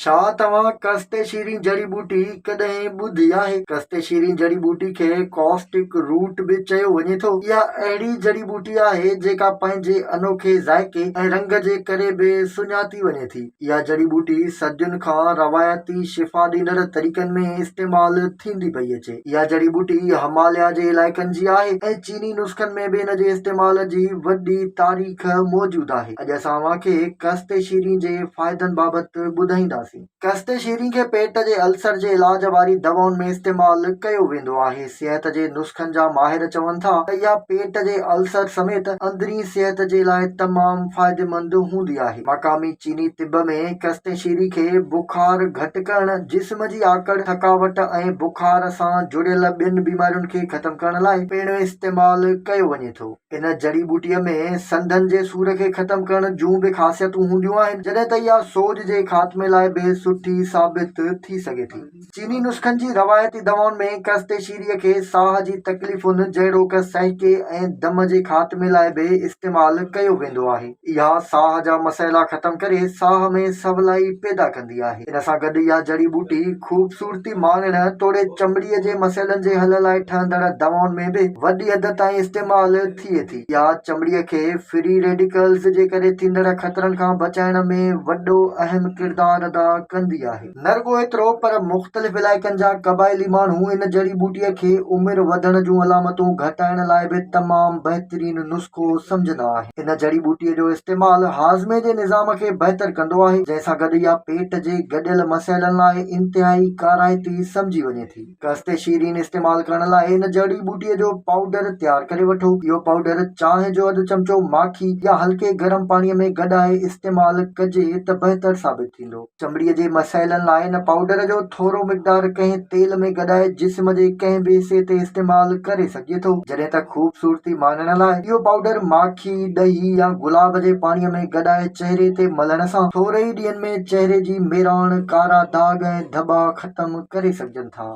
छा तव्हां कस्तेशीरी जड़ी बूटी कॾहिं ॿुधी आहे? कस्तेशीरी जड़ी बूटी खे कॉस्टिक रूट बि चयो वञे थो। इहा अहिड़ी जड़ी बूटी आहे जेका पंहिंजे अनोखे ज़ाइके ऐं रंग जे करे बि सुञाती वञे थी। इहा जड़ी बूटी सदियुनि खां रवायती शिफ़ा ॾींदड़ तरीक़नि में इस्तेमालु थींदी पई अचे। इहा जड़ी बूटी हिमालय जे इलाइक़नि जी आहे ऐं चीनी नुस्ख़नि में बि इन जे इस्तेमाल जी वॾी तारीख़ मौजूदु आहे। अॼु असां अव्हांखे कस्तेशीरी जे फ़ाइदनि बाबति ॿुधाईंदासीं। कस्तेशीरी खे पेट जे अल्सर जे इलाज वारी दवाउनि में इस्तेमालु कयो वेंदो आहे। सिहत जे नुस्ख़नि जा माहिर चवनि था त इहा पेट जे अल्सर समेत अंदरी सिहत जे लाइ तमामु फ़ाइदेमंद हूंदी आहे। मक़ामी चीनी तिब में कस्तेशीरी खे बुखार घटि करणु, जिस्म जी आकड़, थकावट ऐं बुखार सां जुड़ियल ॿियनि बीमारियुनि खे ख़तमु करण लाइ पिणु इस्तेमालु कयो वञे थो। इन जड़ी बूटीअ में संदनि जे सूर खे ख़तमु करण जूं बि ख़ासियतूं हूंदियूं आहिनि, जॾहिं त इहा सोज जे ख़ात्मे लाइ बि सुठी साबित थी सघे थी। चीनी नुस्ख़नि जी रवायती दवाउनि में कस्तेशीरीअ खे साह जी तकलीफ़ुनि जहिड़ोक सहिके ऐं दम जे ख़ात्मे लाइ बि इस्तेमालु कयो वेंदो आहे। इहा साह जा मसइला ख़तमु करे साह में सवलाई पैदा कंदी आहे। इन सां गॾु इहा जड़ी बूटी ख़ूबसूरती माणण तोड़े चमड़ीअ जे मसइलनि जे हल लाइ ठहंदड़ दवाउनि में बि वॾी हद ताईं इस्तेमालु थिए थी। इहा चमड़ीअ खे फ्री रेडिकल्स जे करे थींदड़ ख़तरनि खां बचाइण में वॾो अहम किरदारु अदा कंदी आहे। न रुॻो एतिरो, पर मुख़्तलिफ़ इलाइक़नि जा क़बाइली माण्हू इन जड़ी बूटीअ खे उमिरि वधण जूं अलामतूं घटाइण लाइ बि तमामु बहितरीन नुस्ख़ो सम्झंदा आहिनि। इन जड़ी बूटीअ जो इस्तेमालु हाज़मे जे निज़ाम खे बहितर कंदो आहे, जंहिंसां गॾु इहा पेट जे गॾियल मसइलनि लाइ इंतिहाई काराइती सम्झी वञे थी। कस्तेशीरीन इस्तेमालु करण लाइ इन जड़ी बूटीअ जो पाउडर तयारु करे वठो। इहो पाउडर चांहि जो अधु चमचो माखी या हल्के गरम पाणीअ में गॾाए इस्तेमालु कजे त बहितर साबित थींदो। चमड़ीअ जे मसइलनि लाइ इन पाउडर जो थोरो मिक़दार कंहिं तेल में गॾाए जिस्म जे कंहिं बि हिसे ते इस्तेमालु करे सघिजे थो। जॾहिं त ख़ूबसूरती माणण लाइ इहो पाउडर माखी, ॾही या गुलाब जे पाणीअ में गॾाए चहिरे ते मलण सां थोरे ई ॾींहंनि में चहिरे जी मेराण, कारा दाग़ ऐं धॿा ख़तमु करे सघिजनि था।